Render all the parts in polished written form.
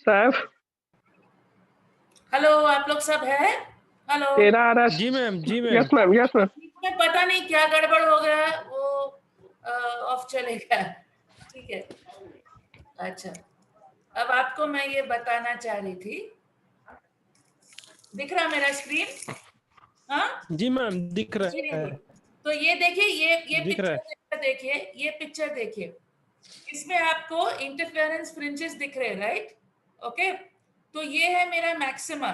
साहब हेलो, आप लोग सब है? हेलो। तेरा आ रहा है। जी मैम, जी ma'am. Yes ma'am, yes ma'am. मैं पता नहीं क्या गड़बड़ हो गया, वो ऑफ चले गया। ठीक है, अच्छा। अब आपको मैं ये बताना चाह रही थी, दिख रहा मेरा स्क्रीन? हाँ जी मैम, दिख रहा वेरी है, गुड। तो ये देखिए, ये दिख रहा है। पिक्चर देखिए, ये पिक्चर देखिए। इसमें आपको इंटरफेरेंस फ्रिंजेस दिख रहे हैं, राइट? ओके, तो ये है मेरा मैक्सिमा,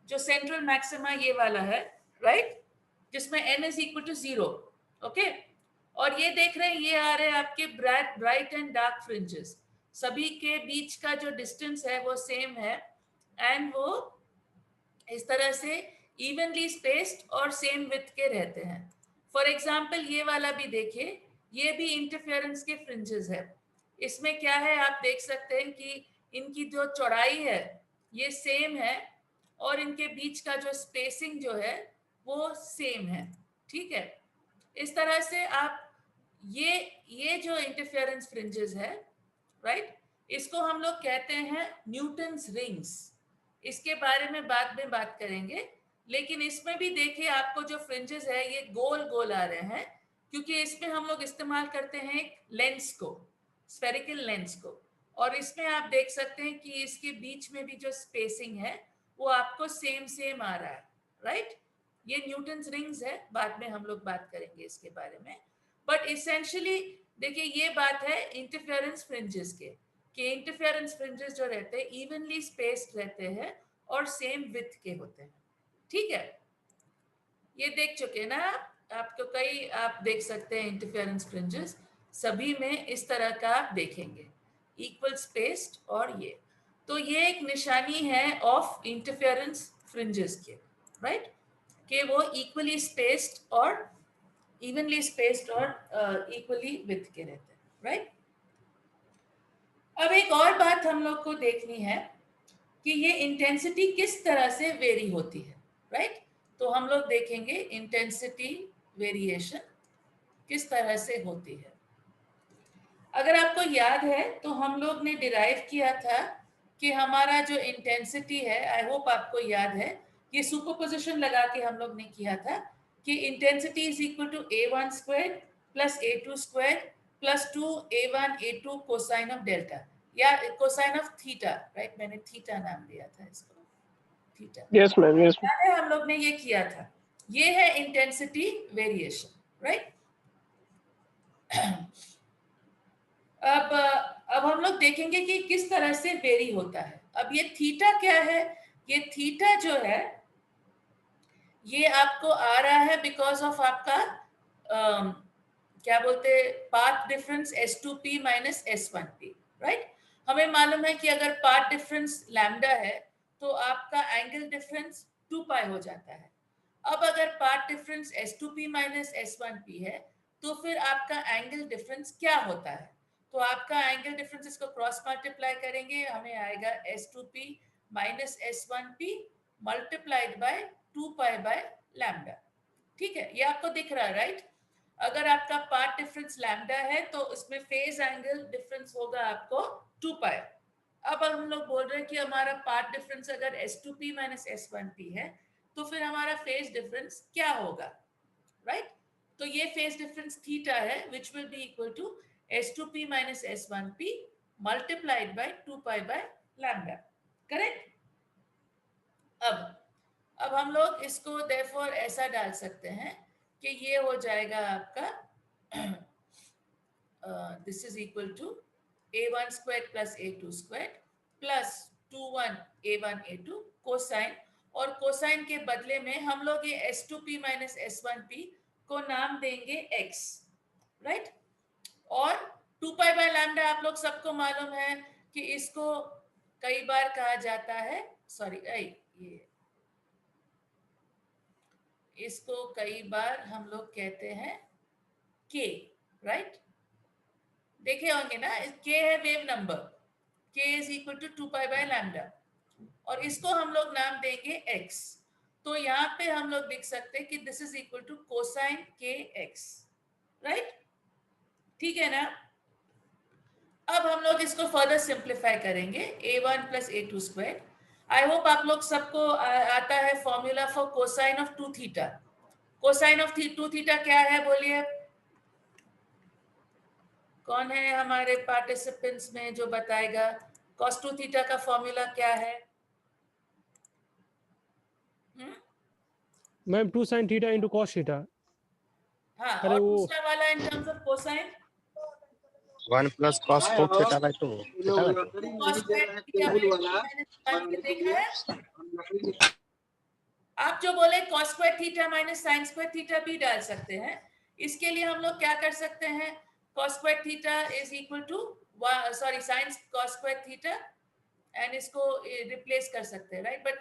जो सेंट्रल मैक्सिमा ये वाला है, राइट, जिसमें n is equal to 0। Okay, और ये देख रहे हैं, ये आ रहे हैं आपके ब्राइट एंड डार्क फ्रिंजेस। सभी के बीच का जो डिस्टेंस है वो सेम है, एंड वो इस तरह से इवनली स्पेस्ड और सेम विड्थ के रहते हैं। फॉर एग्जाम्पल ये वाला भी देखिए, ये भी इंटरफेरेंस के फ्रिंजेस है। इसमें क्या है, आप देख सकते हैं कि इनकी जो चौड़ाई है ये सेम है, और इनके बीच का जो स्पेसिंग जो है वो सेम है। ठीक है, इस तरह से आप ये जो इंटरफेरेंस फ्रिंजेस है, राइट, इसको हम लोग कहते हैं न्यूटन्स रिंग्स। इसके बारे में बाद में बात करेंगे, लेकिन इसमें भी देखिए आपको जो फ्रिंजेस है ये गोल गोल आ रहे हैं, क्योंकि इसमें हम लोग इस्तेमाल करते हैं एक लेंस को, स्फेरिकल लेंस को। और इसमें आप देख सकते हैं कि इसके बीच में भी जो स्पेसिंग है वो आपको सेम सेम आ रहा है, राइट। ये न्यूटन्स रिंग्स है, बाद में हम लोग बात करेंगे इसके बारे में। बट इसेंशियली देखिए, ये बात है इंटरफेरेंस फ्रिंजेस के, कि इंटरफेरेंस फ्रिंजेस जो रहते हैं इवनली स्पेस्ड रहते हैं और सेम विड्थ के होते हैं। ठीक है, ये देख चुके हैं ना आपको कई, आप देख सकते हैं इंटरफेरेंस फ्रिंजेस सभी में इस तरह का आप देखेंगे, इक्वल स्पेस्ड। और ये तो ये एक निशानी है ऑफ इंटरफेरेंस फ्रिंजेस के, राइट, कि वो इक्वली स्पेस्ड और इवनली स्पेस्ड और इक्वली विड्थ के रहते हैं, राइट। अब एक और बात हम लोग को देखनी है कि ये इंटेंसिटी किस तरह से वेरी होती है, राइट। तो हम लोग देखेंगे इंटेंसिटी वेरिएशन किस तरह से होती है। अगर आपको याद है तो हम लोग ने डिराइव किया था कि हमारा जो इंटेंसिटी है, आई होप आपको याद है, ये सुपरपोजिशन लगा के हम लोग ने किया था कि intensity is equal to a1 square plus a2 square plus 2a1 a2 cosine of delta, या कोसाइन ऑफ थीटा, राइट, मैंने थीटा नाम दिया था इसको, theta. Yes ma'am, yes ma'am. याद है हम लोग ने ये किया था, ये है इंटेंसिटी वेरिएशन, राइट। अब हम लोग देखेंगे कि किस तरह से वेरी होता है। अब ये थीटा क्या है, ये थीटा जो है ये आपको आ रहा है बिकॉज ऑफ आपका क्या बोलते हैं, path difference S2p minus S1p, right. हमें मालूम है कि अगर पाथ डिफरेंस लैम्डा है तो आपका एंगल डिफरेंस 2 पाई हो जाता है। अब अगर path difference S2p minus S1p है तो फिर आपका एंगल डिफरेंस क्या होता है? तो आपका एंगल डिफरेंस, इसको क्रॉस मल्टीप्लाई करेंगे, हमें आएगा S2p minus S1p multiplied by 2 pi by lambda. ठीक है, ये आपको दिख रहा है, राइट। अगर आपका पाथ डिफरेंस लैम्डा है तो उसमें फेज एंगल डिफरेंस होगा आपको 2 पाई। अब हम लोग बोल रहे हैं कि हमारा पाथ डिफरेंस अगर S2p माइनस S1p है तो फिर हमारा फेज डिफरेंस क्या होगा, राइट। तो ये फेज डिफरेंस थीटा है, which will be equal to S2p minus S1p multiplied by 2 pi by lambda, correct. अब हम लोग इसको देयरफॉर ऐसा डाल सकते हैं कि ये हो जाएगा आपका this is equal to a1 square plus a2 square plus 2 1 a1 a2 cosine, और कोसाइन के बदले में हम लोग ये S2p माइनस S1p को नाम देंगे x, राइट। और 2 पाई बाय लैम्डा आप लोग सबको मालूम है कि इसको कई बार कहा जाता है, सॉरी ये इसको कई बार हम लोग कहते हैं k, राइट। देखे होंगे ना, k है wave number, k is equal to 2 pi by lambda, और इसको हम लोग नाम देंगे x। तो यहाँ पे हम लोग लिख सकते हैं कि this is equal to cosine kx, right. ठीक है ना। अब हम लोग इसको फर्दर सिंप्लीफाई करेंगे, a1 plus a2 square. I hope आप लोग सबको आता है formula for cosine of 2 theta. Cosine of 2 theta क्या है बोलिए? कौन है हमारे पार्टिसिपेंट्स में जो बताएगा cos 2 थीटा का फॉर्मूला क्या है? Ma'am 2 sin theta into cos theta. हाँ, अरे और वो दूसरा वाला in terms of cosine 1 plus cos 2 theta by 2 cos square theta by 2 minus 1 के देखा है? आप जो बोले cos square theta minus sin square theta भी डाल सकते हैं। इसके लिए हम लोग क्या कर सकते हैं? cos square theta is equal to sorry sin cos square theta and इसको रिप्लेस कर सकते हैं, राइट? बट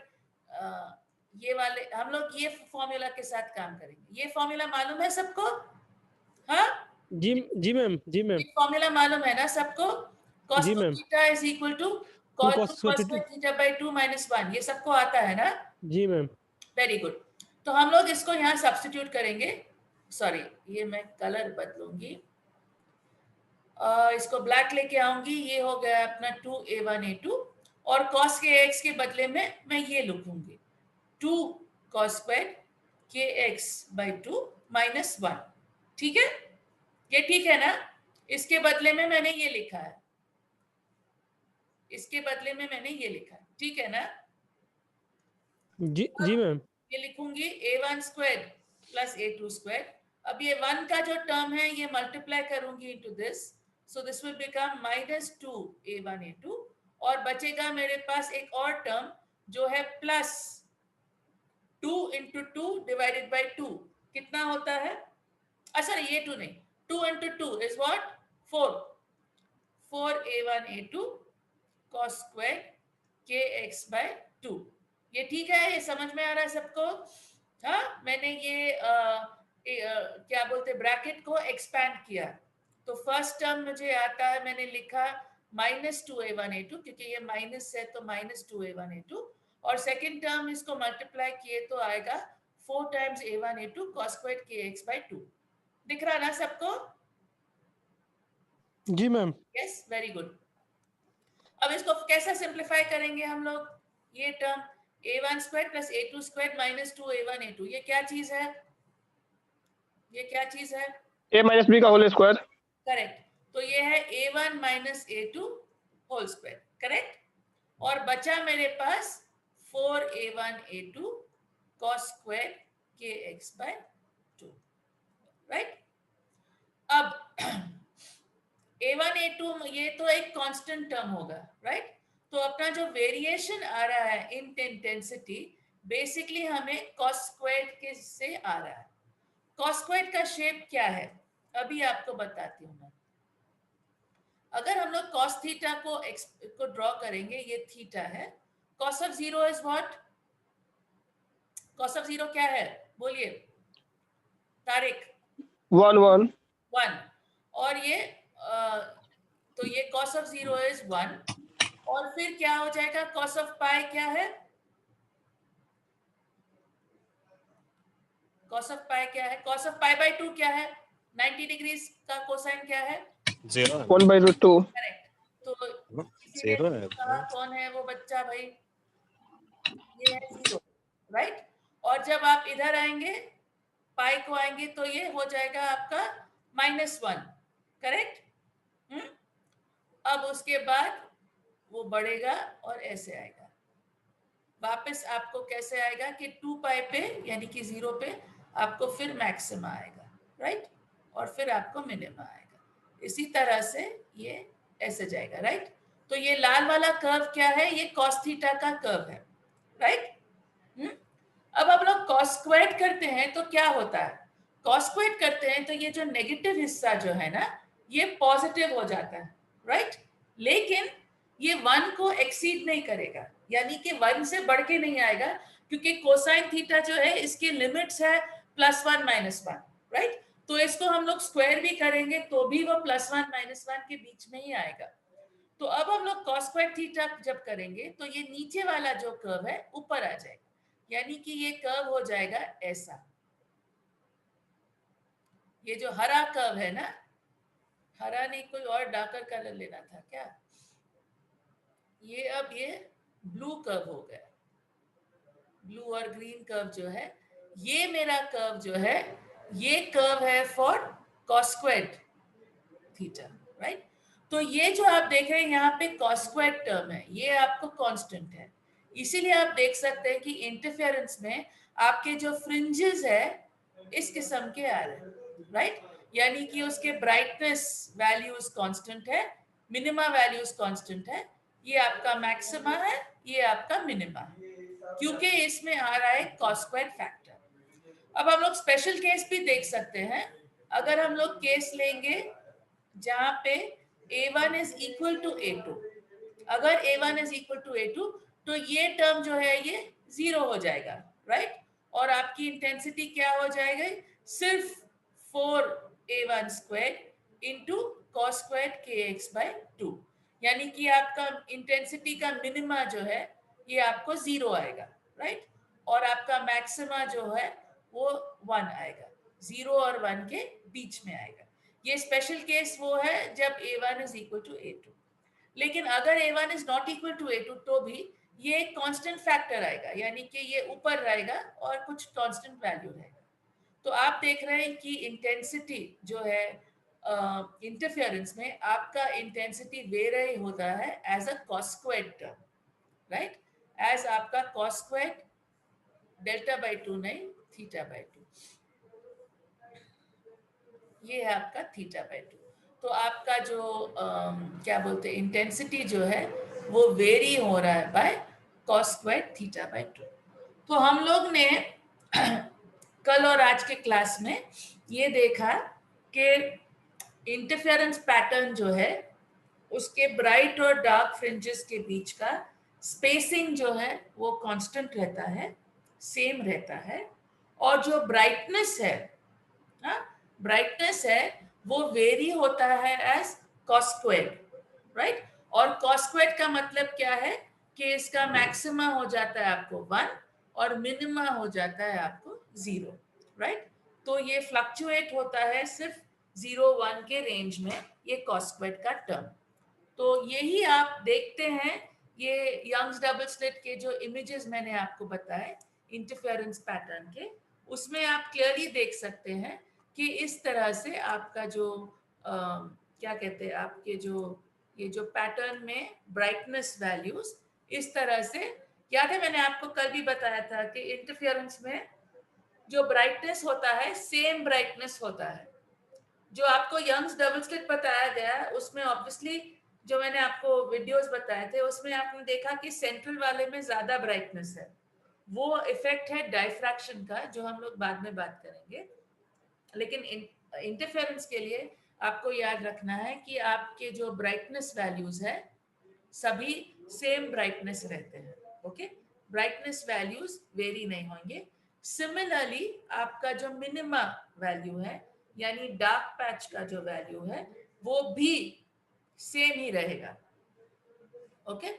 ये वाले हम लोग ये फॉर्मूला के साथ काम करेंगे। ये फॉर्मूला मालूम है सबको? हाँ, जी मैम, जी मैम, ये फॉर्मूला मालूम है ना सबको? cos जी 2 ma'am, theta is equal to 2 cos cos square theta by 2 minus 1। ये सबको आता है ना? जी मैम। Very good. तो हम लोग इसको यहाँ सब्स्टिट्यूट करेंगे। सॉरी, ये मैं कलर बदलूंगी, इसको ब्लैक लेके आऊंगी। ये हो गया अपना 2a1a2 और cos के x के बदले में मैं ये लिखूंगी 2 cos स्क्वायर के x बाई 2 माइनस 1। ठीक है, ये ठीक है ना? इसके बदले में मैंने ये लिखा है, इसके बदले में मैंने ये लिखा है, ठीक है ना? जी मैम। ये लिखूंगी a1 square plus a2 square. अब ये 1 का जो टर्म है ये मल्टीप्लाई करूंगी into this, so this will become minus 2 a1 a2 और बचेगा मेरे पास एक और टर्म जो है प्लस 2 इंटू 2 डिवाइडेड बाई 2। कितना होता है? अच्छा ये 2 नहीं, 2 into 2 is what? 4। 4a1 a2 cos square kx by 2। ये ठीक है? ये समझ में आ रहा है सबको? हाँ, मैंने ये क्या बोलते ब्रैकेट को एक्सपैंड किया। तो फर्स्ट टर्म मुझे आता है, मैंने लिखा माइनस 2a1a2 क्योंकि ये माइनस है तो माइनस 2a1a2 और सेकेंड टर्म इसको मल्टीप्लाई किए तो आएगा 4 times a1a2 cos square kx by 2। दिख रहा ना सबको? जी मैम। Yes, very good. अब इसको कैसे सिंप्लीफाई करेंगे हम लोग? ये term a1 square plus a2 square minus 2a1 a2, ये क्या चीज है? ये क्या चीज है? a माइनस बी का होल स्क्वायर। करेक्ट। तो ये है a1 minus a2 whole square, correct. और बचा मेरे पास 4a1 a2 cos square kx by 2, right? अब a1 a2 ये तो एक कांस्टेंट टर्म होगा, राइट? तो अपना जो वेरिएशन आ रहा है इन इंटेंसिटी बेसिकली हमें cos स्क्वायर के से आ रहा है। cos स्क्वायर का शेप क्या है अभी आपको बताती हूँ मैं। अगर हम लोग cos थीटा को ड्रॉ करेंगे, ये थीटा है। cos of 0 is what? cos of 0 क्या है बोलिए तारिक? 1 1 1। और ये तो ये cos ऑफ 0 इज 1 और फिर क्या हो जाएगा? cos ऑफ पाई क्या है? cos ऑफ पाई क्या है? cos ऑफ पाई बाय 2 क्या है? 90 डिग्रीज का कोसाइन क्या है? 0 1/√2। करेक्ट। तो किसी ने 0 है कहा कौन है वो बच्चा भाई? ये है 0, राइट? और जब आप इधर आएंगे पाई को आएंगे तो ये हो जाएगा आपका -1, करेक्ट? अब उसके बाद वो बढ़ेगा और ऐसे आएगा वापस। आपको कैसे आएगा कि 2 पाई पे यानी कि 0 पे आपको फिर मैक्सिमा आएगा, राइट? और फिर आपको मिनिमा आएगा। इसी तरह से ये ऐसे जाएगा, राइट? तो ये लाल वाला कर्व क्या है? ये cos थीटा का कर्व है, राइट? अब हम लोग cos स्क्वायर करते हैं तो क्या होता है? cos स्क्वायर करते हैं तो ये जो नेगेटिव हिस्सा जो है ना ये पॉजिटिव हो जाता है, राइट? लेकिन ये 1 को एक्सीड नहीं करेगा, यानी कि 1 से बढ़ के नहीं आएगा क्योंकि कोसाइन थीटा जो है इसके लिमिट्स है +1 -1, राइट? तो इसको हम लोग स्क्वायर भी करेंगे तो भी वो +1 -1 के बीच में ही आएगा। तो अब हम लोग cos स्क्वायर थीटा जब करेंगे तो ये नीचे वाला जो कर्व है ऊपर आ जाएगा, यानी कि ये कर्व हो जाएगा ऐसा। ये जो हरा कर्व है ना हरा नहीं, कोई और डार्कर कलर लेना था क्या? ये अब ये ब्लू कर्व हो गया, ब्लू और ग्रीन कर्व जो है, ये मेरा कर्व जो है, ये कर्व है for cos squared theta, right? तो ये जो आप देख रहे हैं यहाँ पे cos स्क्वायर्ड टर्म है, ये आपको कांस्टेंट है। इसीलिए आप देख सकते हैं कि इंटरफेरेंस में आपके जो फ्रिंजेस है इस किस्म के आ रहे हैं, राइट? यानी कि उसके ब्राइटनेस वैल्यूज कांस्टेंट है, मिनिमा वैल्यूज कांस्टेंट है। ये आपका मैक्सिमा है, ये आपका मिनिमा है, क्योंकि इसमें आ रहा है cos स्क्वायर्ड फैक्टर। अब हम लोग स्पेशल केस भी देख सकते हैं। अगर हम लोग केस लेंगे जहां पे a1 is equal to a2, अगर a1 is equal to a2 तो ये टर्म जो है ये 0 हो जाएगा, राइट? और आपकी इंटेंसिटी क्या हो जाएगा? सिर्फ 4a1 square into cos square kx/2, यानी कि आपका इंटेंसिटी का मिनिमा जो है ये आपको 0 आएगा, राइट? और आपका मैक्सिमा जो है वो 1 आएगा, 0 और 1 के बीच में आएगा। ये स्पेशल केस वो है जब a1 is equal to a2। लेकिन अगर a1 is not equal to a2 तो भी ये एक कांस्टेंट फैक्टर आएगा, यानी कि ये ऊपर रहेगा और कुछ कांस्टेंट वैल्यू रहेगा। तो आप देख रहे हैं कि इंटेंसिटी जो है इंटरफेरेंस में आपका इंटेंसिटी वेरी होता है as a cos squared term, right? As आपका cos स्क्वायर्ड डेल्टा/2 नहीं, थीटा/2। ये है आपका थीटा/2। तो आपका जो क्या बोलते हैं इंटेंसिटी जो है वो वेरी हो रहा है बाय cos स्क्वायर्ड थीटा/2। तो हम लोग ने कल और आज के क्लास में ये देखा कि इंटरफेरेंस पैटर्न जो है उसके ब्राइट और डार्क फ्रिंजेस के बीच का स्पेसिंग जो है वो कांस्टेंट रहता है, सेम रहता है। और जो ब्राइटनेस है, ब्राइटनेस है वो वेरी होता है एज cos स्क्वायर्ड, राइट? और cos स्क्वायर्ड का मतलब क्या है कि इसका मैक्सिमा हो जाता है आपको 1 और मिनिमा हो जाता है आपको 0, राइट? तो ये फ्लक्चुएट होता है सिर्फ 0-1 के रेंज में, ये cos स्क्वायर्ड का टर्म। तो यही आप देखते हैं, ये यंग्स डबल स्लिट के जो इमेजेस मैंने आपको बताए इंटरफेरेंस पैटर्न के, उसमें आप क्लियरली देख सकते हैं कि इस तरह से आपका जो क्या कहते हैं आपके जो ये जो पैटर्न में ब्राइटनेस वैल्यूज इस तरह से, याद है मैंने आपको कल भी बताया था कि इंटरफेरेंस में जो ब्राइटनेस होता है सेम ब्राइटनेस होता है। जो आपको यंग्स डबल स्लिट बताया गया उसमें ऑब्वियसली जो मैंने आपको वीडियोस बताए थे उसमें आपने देखा कि सेंट्रल वाले में ज्यादा ब्राइटनेस है, वो इफेक्ट है डायफ्रैक्शन का जो हम लोग बाद में बात करेंगे। लेकिन इंटरफेरेंस के लिए आपको याद रखना है कि आपके जो ब्राइटनेस वैल्यूज है सभी सेम ब्राइटनेस रहते हैं, ओके? ब्राइटनेस वैल्यूज वेरी नहीं होंगे। सिमिलरली आपका जो मिनिमा वैल्यू है यानी डार्क पैच का जो वैल्यू है वो भी सेम ही रहेगा, ओके?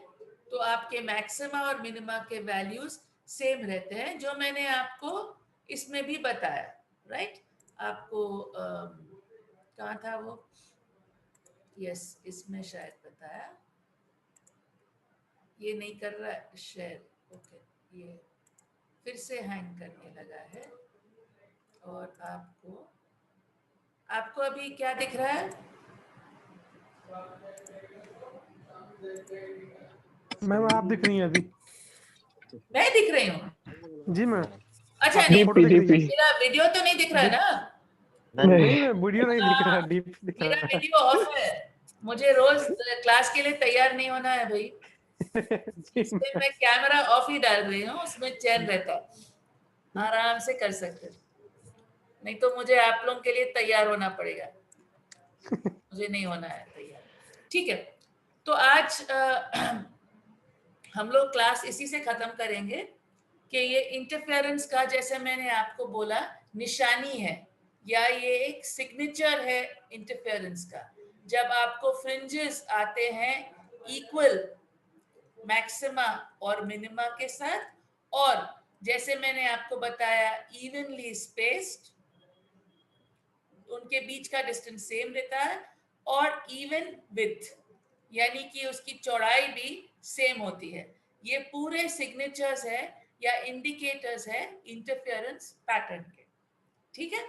तो आपके मैक्सिमा और मिनिमा के वैल्यूज सेम रहते हैं, जो मैंने आपको इसमें भी बताया, राइट? आपको कहाँ था वो? यस, इसमें शायद बताया। ये नहीं कर रहा है शेयर, ओके? ये फिर से हैंग करने लगा है। और आपको अभी क्या दिख रहा है? मैम आप दिख रही हैं अभी? मैं दिख रही हूँ? जी मैम। अच्छा, आपकी नहीं फोटो दिख रही है। मेरा वीडियो तो नहीं दिख रहा है ना? नहीं मैम, वीडियो नहीं दिख रहा, डीप दिख मेरा रहा है। वीडियो ऑफ है। मुझे रोज क्लास के लिए तैयार नहीं होना है भाई, जी इसलिए मैम। मैं कैमरा ऑफ ही डाल रही हूँ, उसमें चैन रहता है, आराम से कर सकते। नहीं तो मुझे आप लोगों के लिए तैयार होना पड़ेगा, मुझे नहीं होना है तैयार, ठीक है? तो आज हम लोग क्लास इसी से खत्म करेंगे कि ये इंटरफेरेंस का, जैसे मैंने आपको बोला, निशानी है या ये एक सिग्नेचर है इंटरफेरेंस का। जब आपको फ्रिंजेस आते हैं इक्वल मैक्सिमा और मिनिमा के साथ, और जैसे मैंने आपको बताया इवनली स्पेस्ड, उनके बीच का डिस्टेंस सेम रहता है, और इवन विथ, यानी कि उसकी चौड़ाई भी सेम होती है। ये पूरे सिग्नेचर्स है या इंडिकेटर्स है इंटरफेरेंस पैटर्न के। ठीक है,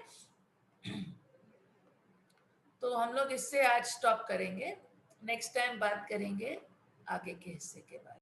तो हम लोग इससे आज स्टॉप करेंगे, नेक्स्ट टाइम बात करेंगे आगे के हिस्से के बारे में।